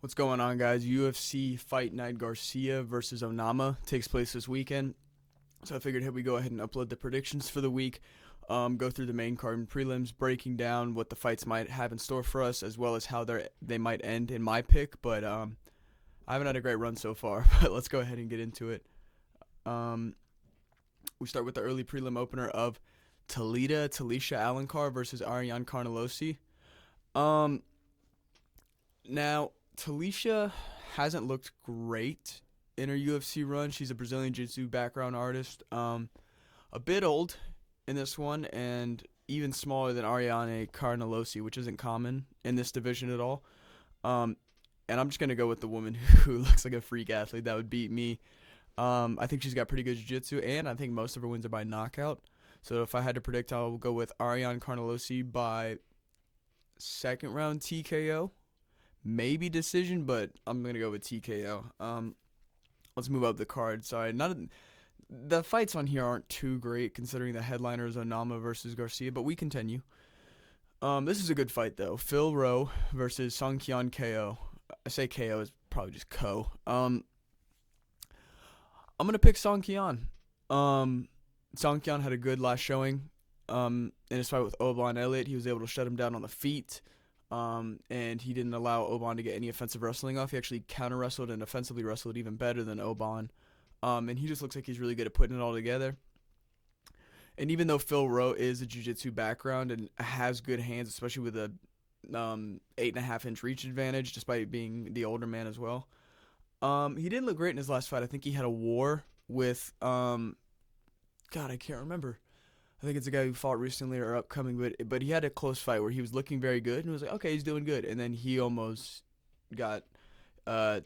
What's going on, guys? UFC Fight Night Garcia versus Onama takes place this weekend. So I figured, hey, we go ahead and upload the predictions for the week, go through the main card and prelims, breaking down what the fights might have in store for us, as well as how they might end in my pick. But I haven't had a great run so far, but let's go ahead and get into it. Um, we start with the early prelim opener of Talisha Alencar versus Ariane Carnelosi. Um, Now, Talisha hasn't looked great in her UFC run. She's a Brazilian Jiu-Jitsu background artist. A bit old in this one, and even smaller than Ariane Carnelosi, which isn't common in this division at all. Um, and I'm just gonna go with the woman who looks like a freak athlete that would beat me. I think she's got pretty good jiu-jitsu, and I think most of her wins are by knockout. So if I had to predict, I'll go with Ariane Carnelosi by second round TKO. Maybe decision, but I'm gonna go with TKO. Let's move up the card. Sorry, not the fights on here aren't too great considering the headliner is Onama versus Garcia, but we continue. This is a good fight though. Phil Rowe versus Song Kyun KO. I say KO is probably just Ko. I'm gonna pick Song Kyun. Song Kyun had a good last showing. In his fight with Oban Elliott, he was able to shut him down on the feet. And he didn't allow Oban to get any offensive wrestling off. He actually counter wrestled and offensively wrestled even better than Oban. And he just looks like he's really good at putting it all together. And even though Phil Rowe is a jiu-jitsu background and has good hands, especially with a 8.5-inch reach advantage, despite being the older man as well, he didn't look great in his last fight. I think he had a war with God, I can't remember. I think it's a guy who fought recently or upcoming, but he had a close fight where he was looking very good and was like, okay, he's doing good, and then he almost got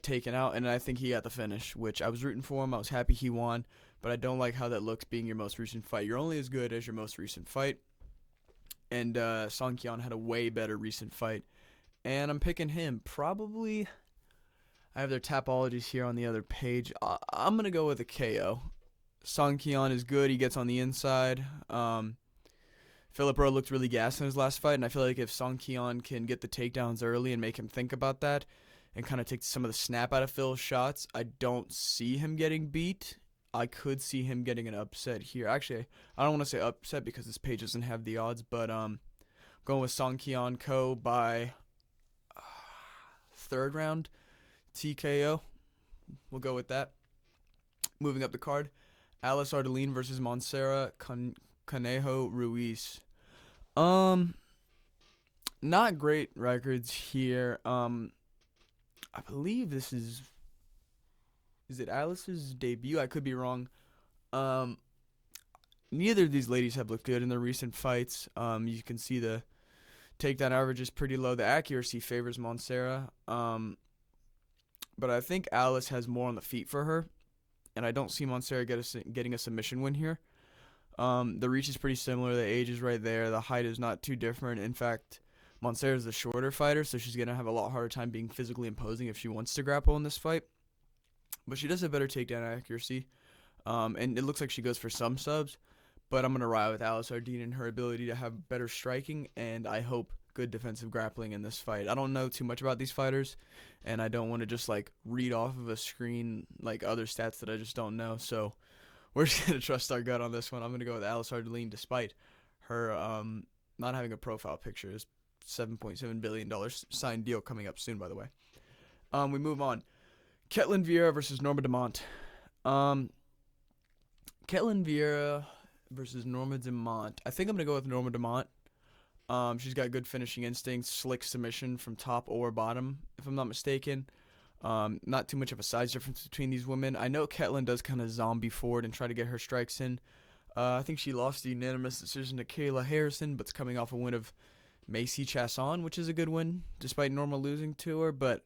taken out, and I think he got the finish, which I was rooting for him. I was happy he won, but I don't like how that looks being your most recent fight. You're only as good as your most recent fight, and Song Kyun had a way better recent fight, and I'm picking him. Probably, I have their Tapologies here on the other page. I'm going to go with a KO. Song Kyun is good. He gets on the inside. Philip Rowe looked really gassed in his last fight, and I feel like if Song Kyun can get the takedowns early and make him think about that and kind of take some of the snap out of Phil's shots, I don't see him getting beat. I could see him getting an upset here. Actually, I don't want to say upset because this page doesn't have the odds, but going with Song Kyun Ko by third round TKO. We'll go with that. Moving up the card. Alice Ardeline versus Montserrat Conejo Ruiz. Not great records here. I believe this is it Alice's debut? I could be wrong. Neither of these ladies have looked good in their recent fights. You can see the takedown average is pretty low. The accuracy favors Montserrat. But I think Alice has more on the feet for her, and I don't see Montserrat getting a submission win here. The reach is pretty similar. The age is right there. The height is not too different. In fact, Montserrat is the shorter fighter, so she's going to have a lot harder time being physically imposing if she wants to grapple in this fight. But she does have better takedown accuracy, and it looks like she goes for some subs. But I'm going to ride with Alice Ardeline and her ability to have better striking, and I hope good defensive grappling in this fight. I don't know too much about these fighters, and I don't want to just read off of a screen other stats that I just don't know. So we're just gonna trust our gut on this one. I'm gonna go with Alice Ardeline, despite her not having a profile picture. Is $7.7 billion signed deal coming up soon, by the way. We move on. Ketlin Vieira versus Norma Dumont. Ketlin Vieira versus Norma Dumont. I think I'm gonna go with Norma Dumont. She's got good finishing instincts, slick submission from top or bottom, if I'm not mistaken. Not too much of a size difference between these women. I know Ketlin does kind of zombie forward and try to get her strikes in. I think she lost the unanimous decision to Kayla Harrison, but's coming off a win of Macy Chasson, which is a good win, despite Norma losing to her. But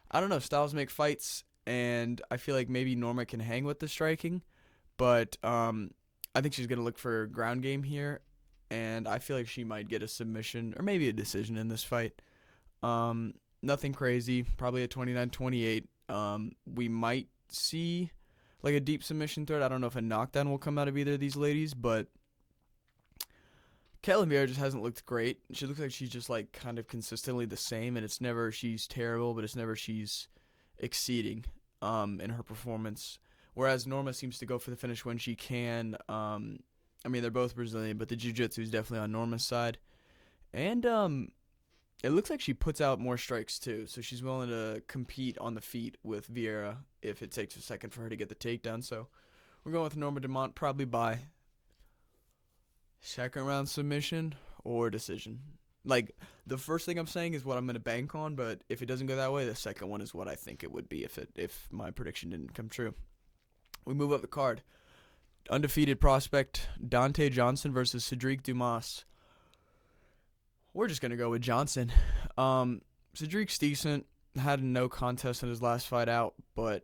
I don't know, styles make fights, and I feel like maybe Norma can hang with the striking. But I think she's going to look for ground game here, and I feel like she might get a submission or maybe a decision in this fight. Nothing crazy, probably a 29-28. We might see a deep submission threat. I don't know if a knockdown will come out of either of these ladies, but Caitlin Vieira just hasn't looked great. She looks like she's just like kind of consistently the same, and it's never she's terrible, but it's never she's exceeding in her performance. Whereas Norma seems to go for the finish when she can. I mean, they're both Brazilian, but the jiu-jitsu is definitely on Norma's side. And it looks like she puts out more strikes too, so she's willing to compete on the feet with Vieira if it takes a second for her to get the takedown. So we're going with Norma Dumont probably by second round submission or decision. Like, the first thing I'm saying is what I'm going to bank on, but if it doesn't go that way, the second one is what I think it would be if my prediction didn't come true. We move up the card. Undefeated prospect Dante Johnson versus Cedric Dumas. We're just going to go with Johnson. Cedric's decent. Had a no contest in his last fight out, but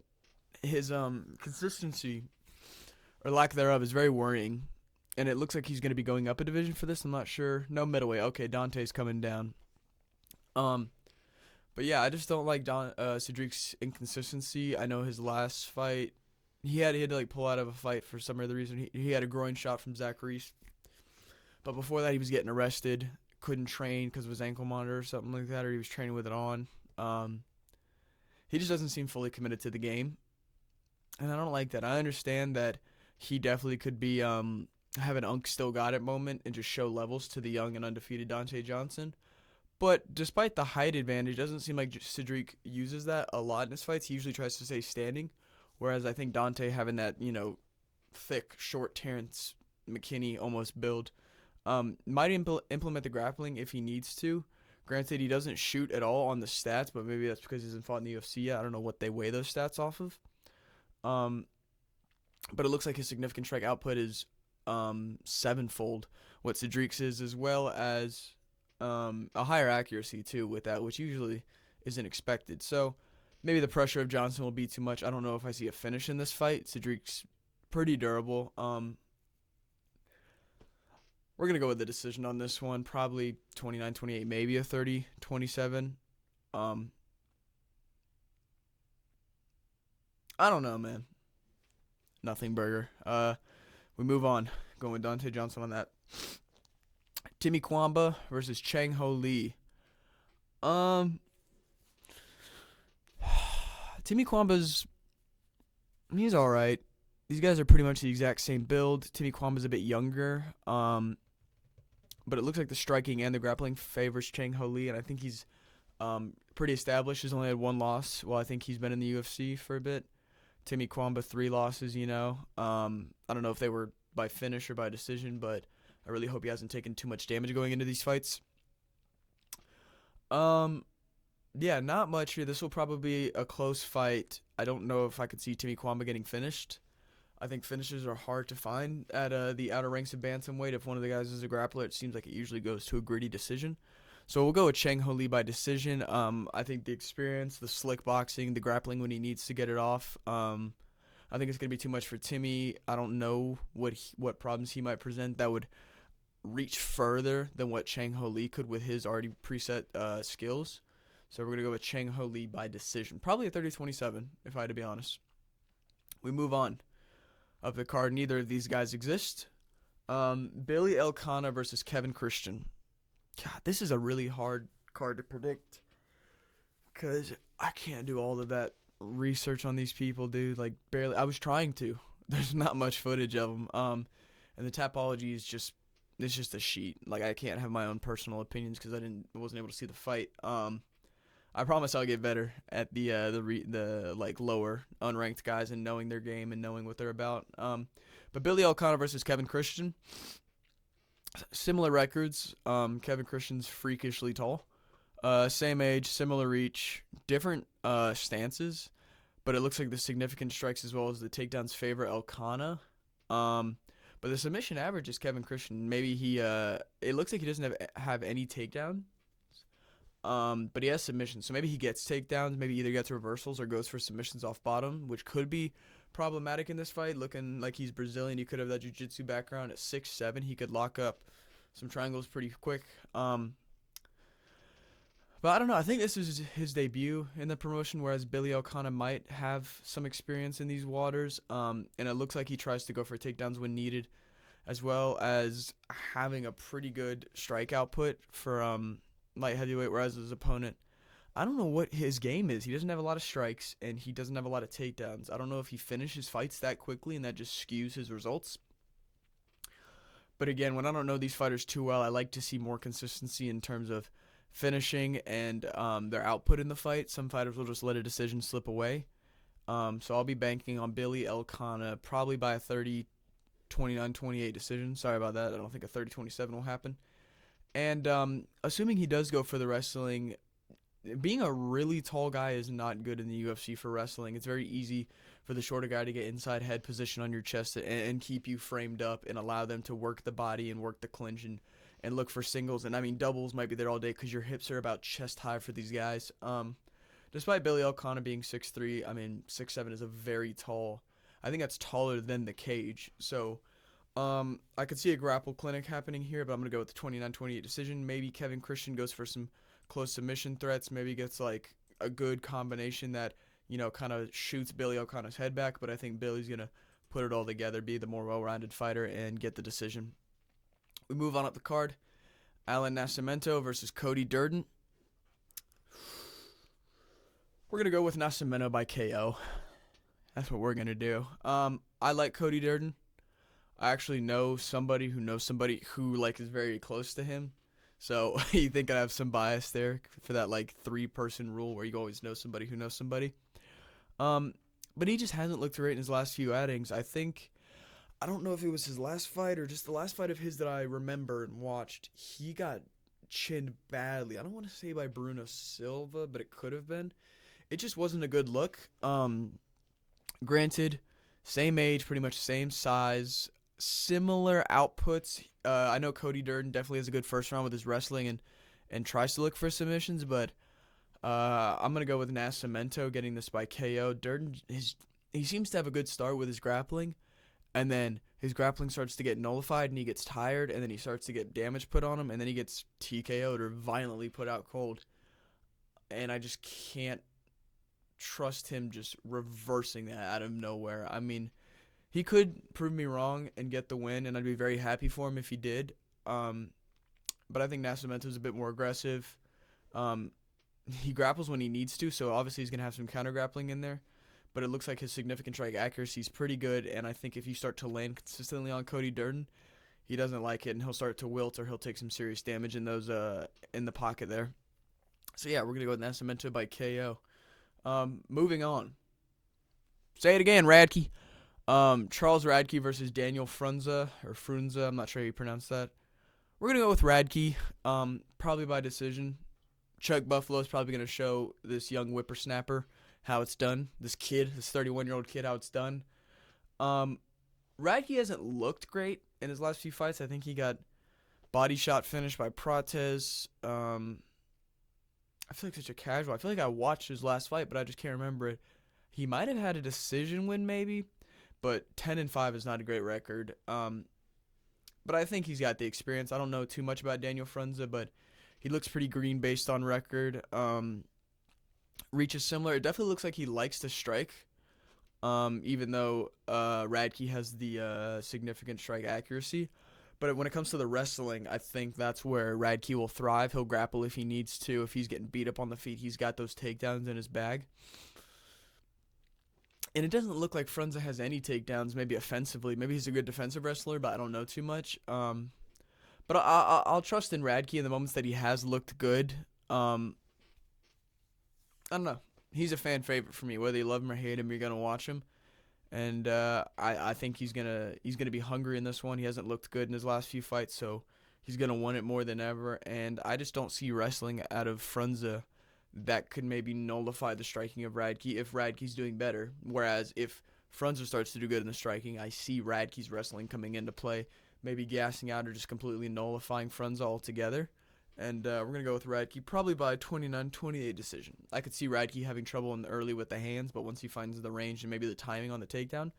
his consistency or lack thereof is very worrying. And it looks like he's going to be going up a division for this. I'm not sure. No, middleweight. Okay, Dante's coming down. But yeah, I just don't like Cedric's inconsistency. I know his last fight, he had to like pull out of a fight for some other reason. He had a groin shot from Zach Reese. But before that, he was getting arrested. Couldn't train because of his ankle monitor or something like that, or he was training with it on. He just doesn't seem fully committed to the game. And I don't like that. I understand that he definitely could be have an Unk still got it moment and just show levels to the young and undefeated Dante Johnson. But despite the height advantage, it doesn't seem like Cedric uses that a lot in his fights. He usually tries to stay standing, whereas I think Dante having that, thick, short Terrence McKinney almost build might implement the grappling if he needs to. Granted, he doesn't shoot at all on the stats, but maybe that's because he hasn't fought in the UFC yet. I don't know what they weigh those stats off of. But it looks like his significant strike output is sevenfold what Cedric's is, as well as a higher accuracy too with that, which usually isn't expected. So maybe the pressure of Johnson will be too much. I don't know if I see a finish in this fight. Cedric's pretty durable. We're going to go with the decision on this one, probably 29-28, maybe a 30-27. I don't know, man. Nothing burger. We move on. Going with Dante Johnson on that. Timmy Kwamba versus Chang Ho Lee. Timmy Kwamba's, he's all right. These guys are pretty much the exact same build. Timmy Kwamba's a bit younger. But it looks like the striking and the grappling favors Chang Ho Lee, and I think he's pretty established. He's only had one loss. Well, I think he's been in the UFC for a bit. Timmy Kwamba, 3 losses, I don't know if they were by finish or by decision, but I really hope he hasn't taken too much damage going into these fights. Yeah, not much here. This will probably be a close fight. I don't know if I could see Timmy Kwamba getting finished. I think finishes are hard to find at the outer ranks of bantamweight. If one of the guys is a grappler, it seems like it usually goes to a gritty decision. So we'll go with Chang Ho Lee by decision. I think the experience, the slick boxing, the grappling when he needs to get it off. I think it's going to be too much for Timmy. I don't know what problems he might present that would reach further than what Chang Ho Lee could with his already preset skills. So we're going to go with Chang Ho Lee by decision. Probably a 30-27, if I had to be honest. We move on. Up the card, neither of these guys exist. Billy Elkanah versus Kevin Christian. God, this is a really hard card to predict because I can't do all of that research on these people, dude. Like, barely. I was trying to. There's not much footage of them. And the Tapology is just a sheet. Like, I can't have my own personal opinions because I wasn't able to see the fight. I promise I'll get better at the like lower unranked guys and knowing their game and knowing what they're about. But Billy Elkanah versus Kevin Christian, similar records. Kevin Christian's freakishly tall, same age, similar reach, different stances, but it looks like the significant strikes as well as the takedowns favor Elkanah. But the submission average is Kevin Christian. Maybe it looks like he doesn't have any takedown. But he has submissions, so maybe he gets takedowns, maybe either gets reversals or goes for submissions off bottom, which could be problematic in this fight. Looking like he's Brazilian, he could have that jiu-jitsu background. At 6'7", he could lock up some triangles pretty quick. But I don't know. I think this is his debut in the promotion, whereas Billy Elkanah might have some experience in these waters. And it looks like he tries to go for takedowns when needed, as well as having a pretty good strike output for light heavyweight, whereas his opponent, I don't know what his game is. He doesn't have a lot of strikes and he doesn't have a lot of takedowns. I don't know if he finishes fights that quickly and that just skews his results. But again, when I don't know these fighters too well, I like to see more consistency in terms of finishing and their output in the fight. Some fighters will just let a decision slip away. So I'll be banking on Billy Elkanah probably by a 30-29-28 decision. Sorry about that. I don't think a 30-27 will happen. And assuming he does go for the wrestling, being a really tall guy is not good in the UFC for wrestling. It's very easy for the shorter guy to get inside head position on your chest and keep you framed up and allow them to work the body and work the clinch and look for singles. And I mean, doubles might be there all day because your hips are about chest high for these guys. Despite Billy Elkanah being 6'3", I mean, 6'7" is a very tall. I think that's taller than the cage. So I could see a grapple clinic happening here, but I'm going to go with the 29-28 decision. Maybe Kevin Christian goes for some close submission threats, maybe gets like a good combination that, you know, kind of shoots Billy O'Connor's head back, but I think Billy's going to put it all together, be the more well-rounded fighter, and get the decision. We move on up the card. Alan Nascimento versus Cody Durden. We're going to go with Nascimento by KO. That's what we're going to do. I like Cody Durden. I actually know somebody who like is very close to him. So you think I have some bias there for that like 3-person rule where you always know somebody who knows somebody. But he just hasn't looked great in his last few outings. I don't know if it was his last fight or just the last fight of his that I remember and watched. He got chinned badly. I don't want to say by Bruno Silva, but it could have been. It just wasn't a good look. Granted, same age, pretty much same size, similar outputs. I know Cody Durden definitely has a good first round with his wrestling and tries to look for submissions, but I'm going to go with Nascimento getting this by KO. Durden, he seems to have a good start with his grappling, and then his grappling starts to get nullified, and he gets tired, and then he starts to get damage put on him, and then he gets TKO'd or violently put out cold. And I just can't trust him just reversing that out of nowhere. I mean, he could prove me wrong and get the win, and I'd be very happy for him if he did. But I think Nascimento's a bit more aggressive. He grapples when he needs to, so obviously he's going to have some counter-grappling in there. But it looks like his significant strike accuracy is pretty good, and I think if you start to land consistently on Cody Durden, he doesn't like it, and he'll start to wilt or he'll take some serious damage in those in the pocket there. So yeah, we're going to go with Nascimento by KO. Moving on. Say it again, Radke. Charles Radke versus Daniel Frunza, I'm not sure how you pronounce that. We're going to go with Radke, probably by decision. Chuck Buffalo's probably going to show this young whippersnapper how it's done. This 31-year-old kid, how it's done. Radke hasn't looked great in his last few fights. I think he got body shot finished by Prates. I feel like such a casual. I feel like I watched his last fight, but I just can't remember it. He might have had a decision win maybe, but 10-5 is not a great record. But I think he's got the experience. I don't know too much about Daniel Frunza, but he looks pretty green based on record. Reach is similar. It definitely looks like he likes to strike, even though Radke has the significant strike accuracy. But when it comes to the wrestling, I think that's where Radke will thrive. He'll grapple if he needs to. If he's getting beat up on the feet, he's got those takedowns in his bag. And it doesn't look like Frunza has any takedowns, maybe offensively. Maybe he's a good defensive wrestler, but I don't know too much. But I'll trust in Radke in the moments that he has looked good. I don't know. He's a fan favorite for me. Whether you love him or hate him, you're going to watch him. And I think he's gonna be hungry in this one. He hasn't looked good in his last few fights, so he's gonna want it more than ever. And I just don't see wrestling out of Frunza that could maybe nullify the striking of Radke if Radke's doing better. Whereas if Frunza starts to do good in the striking, I see Radke's wrestling coming into play, maybe gassing out or just completely nullifying Frunza altogether. And we're going to go with Radke probably by 29-28 decision. I could see Radke having trouble in the early with the hands, but once he finds the range and maybe the timing on the takedown,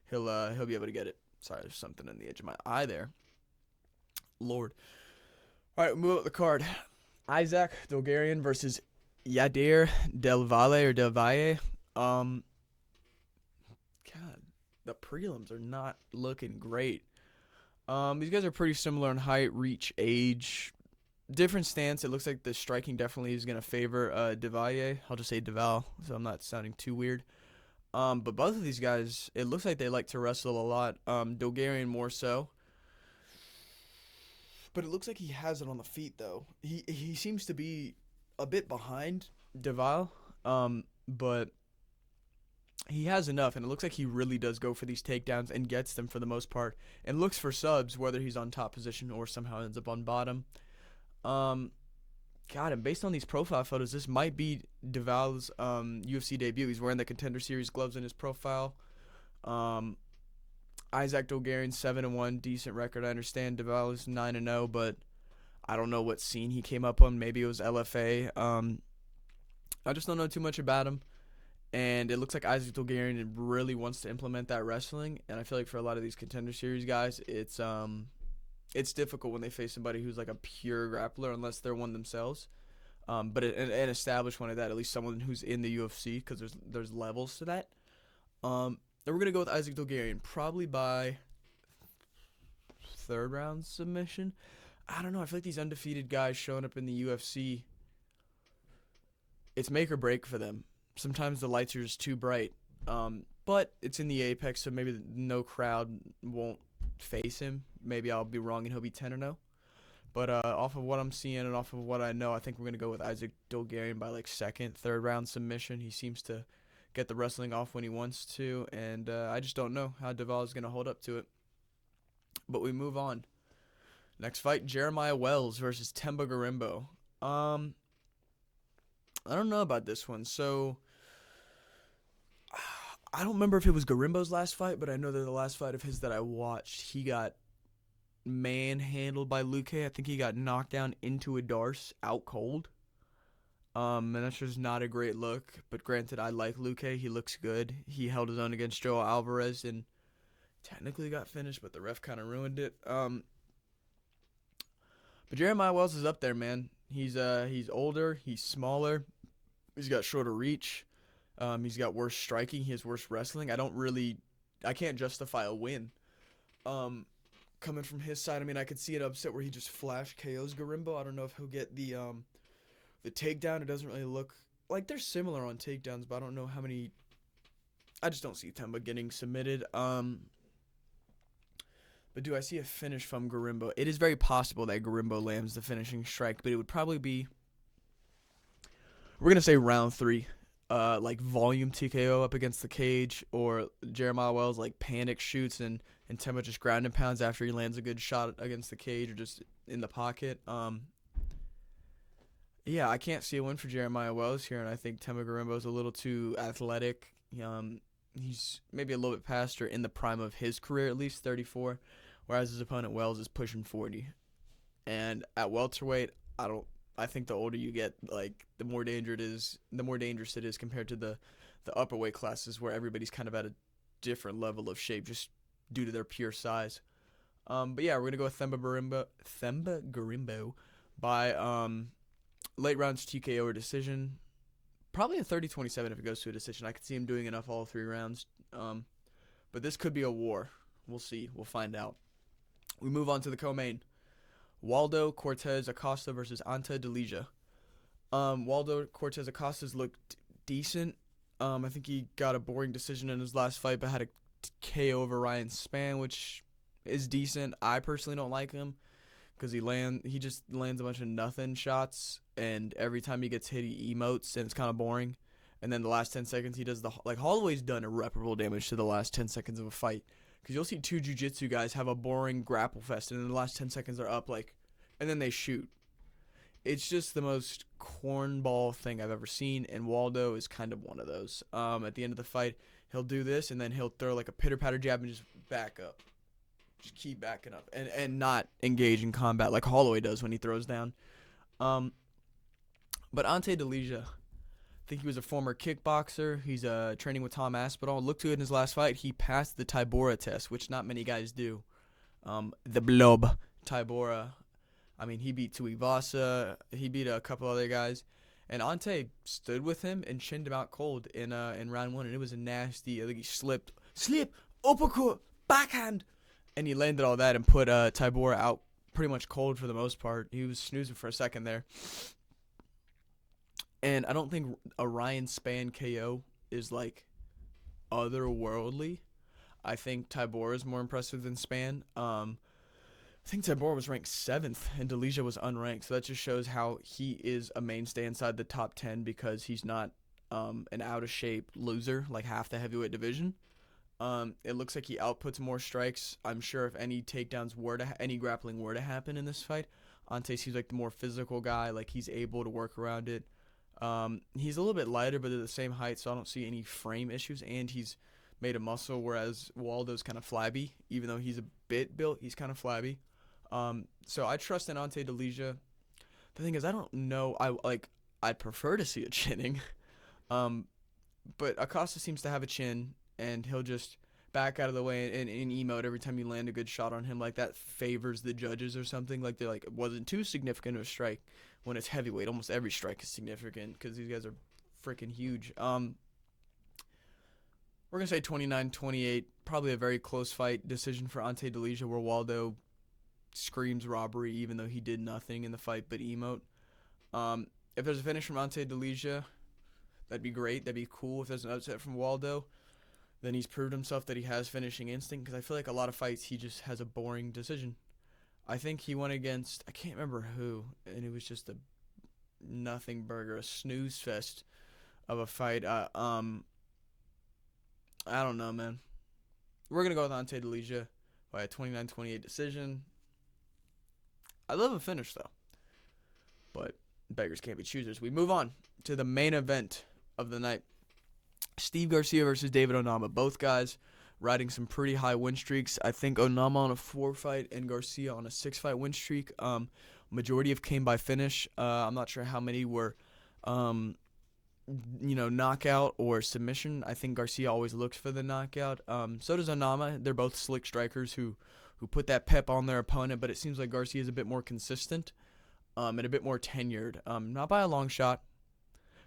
he'll be able to get it. Sorry, there's something on the edge of my eye there. Lord. All right, we'll move up the card. Isaac Dogarian versus Yadir Del Valle. God, the prelims are not looking great. These guys are pretty similar in height, reach, age, different stance. It looks like the striking definitely is gonna favor Devalle. I'll just say Deval, so I'm not sounding too weird. But both of these guys, it looks like they like to wrestle a lot. Bulgarian more so. But it looks like he has it on the feet though. He seems to be a bit behind Deval. But he has enough, and it looks like he really does go for these takedowns and gets them for the most part, and looks for subs whether he's on top position or somehow ends up on bottom. Um, God, and based on these profile photos, this might be Deval's UFC debut. He's wearing the Contender Series gloves in his profile. Um, Isaac Dolgarian 7-1, decent record. I understand Deval is 9-0, but I don't know what scene he came up on. Maybe it was LFA. I just don't know too much about him. And it looks like Isaac Dolgarian really wants to implement that wrestling. And I feel like for a lot of these Contender Series guys, it's difficult when they face somebody who's like a pure grappler unless they're one themselves. But an established one at that, at least someone who's in the UFC, because there's levels to that. And we're gonna go with Isaac Dolgarian, probably by third round submission. I don't know. I feel like these undefeated guys showing up in the UFC, it's make or break for them. Sometimes the lights are just too bright. But it's in the Apex, so maybe no crowd won't face him. Maybe I'll be wrong and he'll be 10-0. But off of what I'm seeing and off of what I know, I think we're going to go with Isaac Dolgarian by like second, third round submission. He seems to get the wrestling off when he wants to, and I just don't know how Deval is going to hold up to it. But we move on. Next fight, Jeremiah Wells versus Temba Garimbo. I don't know about this one. So I don't remember if it was Garimbo's last fight, but I know that the last fight of his that I watched, he got manhandled by Luque. I think he got knocked down into a Darce out cold. And that's just not a great look. But granted, I like Luque. He looks good. He held his own against Joe Alvarez and technically got finished, but the ref kind of ruined it. But Jeremiah Wells is up there, man. He's older. He's smaller. He's got shorter reach. He's got worse striking. He has worse wrestling. I can't justify a win. Coming from his side, I mean, I could see an upset where he just flash KOs Garimbo. I don't know if he'll get the takedown. It doesn't really look like they're similar on takedowns, but I don't know how many. I just don't see Temba getting submitted. But do I see a finish from Garimbo? It is very possible that Garimbo lands the finishing strike, but it would probably be, we're gonna say round 3. Like volume TKO up against the cage, or Jeremiah Wells like panic shoots and Temba just ground and pounds after he lands a good shot against the cage or just in the pocket. Yeah, I can't see a win for Jeremiah Wells here, and I think Temba Garimbo is a little too athletic. He's maybe a little bit past or in the prime of his career, at least 34, whereas his opponent Wells is pushing 40. And at welterweight, I think the older you get, like the more dangerous it is compared to the upper weight classes where everybody's kind of at a different level of shape just due to their pure size. But yeah, we're gonna go with Themba Garimbo by late rounds TKO or decision. Probably a 30-27 if it goes to a decision. I could see him doing enough all 3 rounds. But this could be a war. We'll see. We'll find out. We move on to the co-main. Waldo Cortez Acosta versus Ante Delija. Waldo Cortez Acosta's looked decent. I think he got a boring decision in his last fight, but had a KO over Ryan Spann, which is decent. I personally don't like him because he just lands a bunch of nothing shots, and every time he gets hit, he emotes, and it's kind of boring. And then the last 10 seconds, he does Holloway's done irreparable damage to the last 10 seconds of a fight. Because you'll see 2 jiu-jitsu guys have a boring grapple fest, and in the last 10 seconds they're up, and then they shoot. It's just the most cornball thing I've ever seen, and Waldo is kind of one of those. At the end of the fight, he'll do this, and then he'll throw like a pitter-patter jab and just back up. Just keep backing up, and not engage in combat like Holloway does when he throws down. But Ante Delija, I think he was a former kickboxer. He's training with Tom Aspinall. Looked good in his last fight. He passed the Tybura test, which not many guys do. The blob, Tybura. I mean, he beat Tuivasa. He beat a couple other guys. And Ante stood with him and chinned him out cold in round 1. And it was a nasty, I think he slipped, uppercut, backhand. and he landed all that and put Tybura out pretty much cold for the most part. He was snoozing for a second there, and I don't think a Ryan Spann KO is like otherworldly. I think Tybura is more impressive than Spann. I think Tybura was ranked 7th and Delija was unranked, so that just shows how he is a mainstay inside the top 10 because he's not an out of shape loser like half the heavyweight division. It looks like he outputs more strikes. I'm sure if any takedowns were to any grappling were to happen in this fight, Ante seems like the more physical guy. Like he's able to work around it. He's a little bit lighter, but they're the same height, so I don't see any frame issues. And he's made of muscle, whereas Waldo's kind of flabby. Even though he's a bit built, he's kind of flabby. So I trust in Ante Delija. The thing is, I don't know. I'd prefer to see a chinning. But Acosta seems to have a chin, and he'll just back out of the way and emote every time you land a good shot on him. Like that favors the judges or something. Like they're like, it wasn't too significant of a strike. When it's heavyweight, almost every strike is significant because these guys are freaking huge. We're gonna say 29-28, probably a very close fight decision for Ante Delija, where Waldo screams robbery even though he did nothing in the fight but emote. If there's a finish from Ante Delija, that'd be great. That'd be cool. If there's an upset from Waldo, then he's proved himself that he has finishing instinct, because I feel like a lot of fights he just has a boring decision. I think he went against, I can't remember who, and it was just a nothing burger, a snooze fest of a fight. I don't know, man. We're going to go with Ante Delija by a 29-28 decision. I love a finish, though. But beggars can't be choosers. We move on to the main event of the night. Steve Garcia versus David Onama. Both guys riding some pretty high win streaks. I think Onama on a 4-fight and Garcia on a 6-fight win streak. Majority of came by finish. I'm not sure how many were, knockout or submission. I think Garcia always looks for the knockout. So does Onama. They're both slick strikers who put that pep on their opponent, but it seems like Garcia is a bit more consistent and a bit more tenured. Not by a long shot,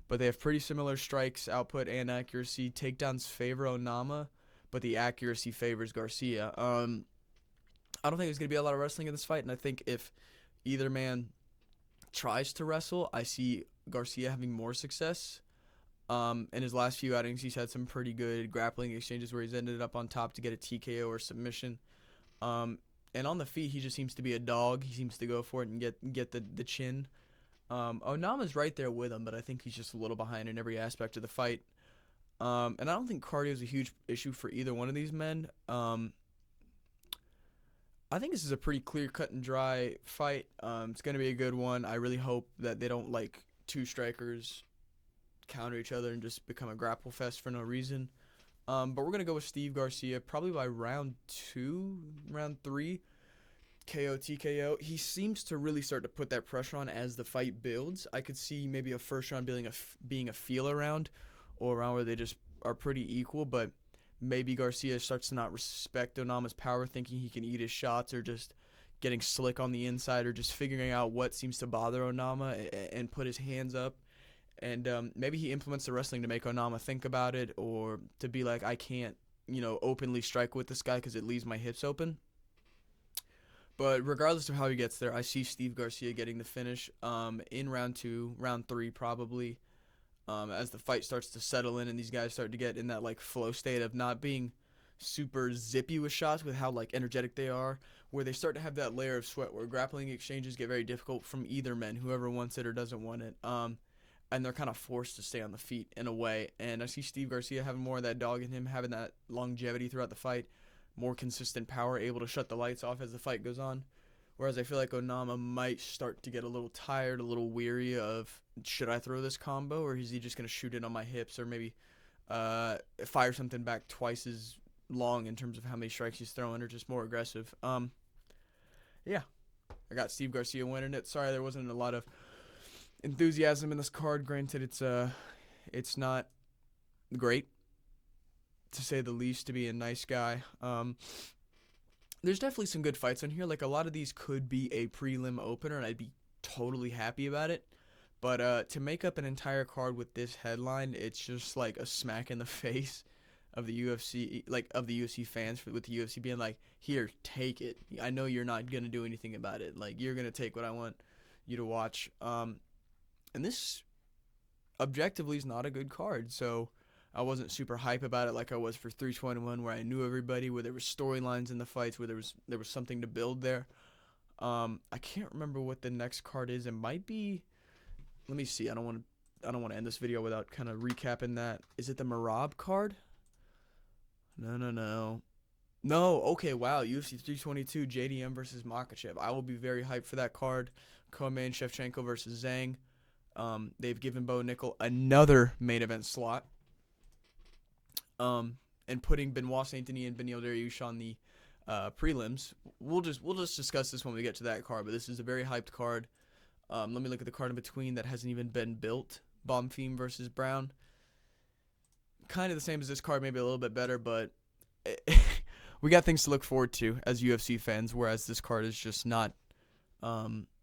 but they have pretty similar strikes, output, and accuracy. Takedowns favor Onama, but the accuracy favors Garcia. I don't think there's going to be a lot of wrestling in this fight, and I think if either man tries to wrestle, I see Garcia having more success. In his last few outings, he's had some pretty good grappling exchanges where he's ended up on top to get a TKO or submission. And on the feet, he just seems to be a dog. He seems to go for it and get the chin. Onama's right there with him, but I think he's just a little behind in every aspect of the fight. And I don't think cardio is a huge issue for either one of these men. I think this is a pretty clear cut and dry fight. It's going to be a good one. I really hope that they don't like two strikers counter each other and just become a grapple fest for no reason. But we're going to go with Steve Garcia probably by round 3, KO, TKO. He seems to really start to put that pressure on as the fight builds. I could see maybe a first round being a feel round, or a round where they just are pretty equal, but maybe Garcia starts to not respect Onama's power, thinking he can eat his shots, or just getting slick on the inside, or just figuring out what seems to bother Onama and put his hands up. And maybe he implements the wrestling to make Onama think about it, or to be like, I can't, openly strike with this guy because it leaves my hips open. But regardless of how he gets there, I see Steve Garcia getting the finish in round 2, round 3 probably, as the fight starts to settle in and these guys start to get in that flow state of not being super zippy with shots, with how energetic they are, where they start to have that layer of sweat where grappling exchanges get very difficult from either men, whoever wants it or doesn't want it. And they're kind of forced to stay on the feet in a way. And I see Steve Garcia having more of that dog in him, having that longevity throughout the fight, more consistent power, able to shut the lights off as the fight goes on. Whereas I feel like Onama might start to get a little tired, a little weary of, should I throw this combo, or is he just going to shoot it on my hips, or maybe fire something back twice as long in terms of how many strikes he's throwing, or just more aggressive. Yeah, I got Steve Garcia winning it. Sorry there wasn't a lot of enthusiasm in this card. Granted, it's not great, to say the least, to be a nice guy. There's definitely some good fights on here. A lot of these could be a prelim opener, and I'd be totally happy about it. But to make up an entire card with this headline, it's just a smack in the face of the UFC, like of the UFC fans, with the UFC being like, here, take it. I know you're not gonna do anything about it. Like, you're gonna take what I want you to watch. And this objectively is not a good card. So I wasn't super hype about it like I was for 321, where I knew everybody, where there were storylines in the fights, where there was something to build there. I can't remember what the next card is. It might be. Let me see. I don't want to end this video without kind of recapping that. Is it the Marab card? No. No. Okay. Wow. UFC 322 JDM versus Makachev. I will be very hyped for that card. Co-main Shevchenko versus Zhang. They've given Bo Nickel another main event slot. And putting Benoit Saint Denis and Beneil Dariush on the prelims. We'll just discuss this when we get to that card. But this is a very hyped card. Let me look at the card in between that hasn't even been built. Bonfim versus Brown. Kind of the same as this card, maybe a little bit better, but we got things to look forward to as UFC fans, whereas this card is just not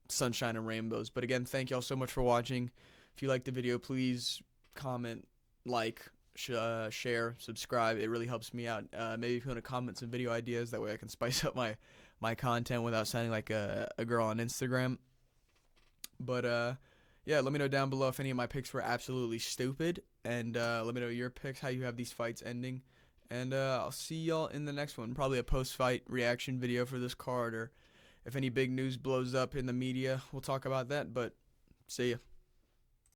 sunshine and rainbows. But again, thank y'all so much for watching. If you liked the video, please comment, like, share, subscribe. It really helps me out. Maybe if you want to comment some video ideas, that way I can spice up my content without sounding like a girl on Instagram. But yeah, let me know down below if any of my picks were absolutely stupid, and let me know your picks, how you have these fights ending, and I'll see y'all in the next one. Probably a post-fight reaction video for this card, or if any big news blows up in the media, we'll talk about that. But see ya.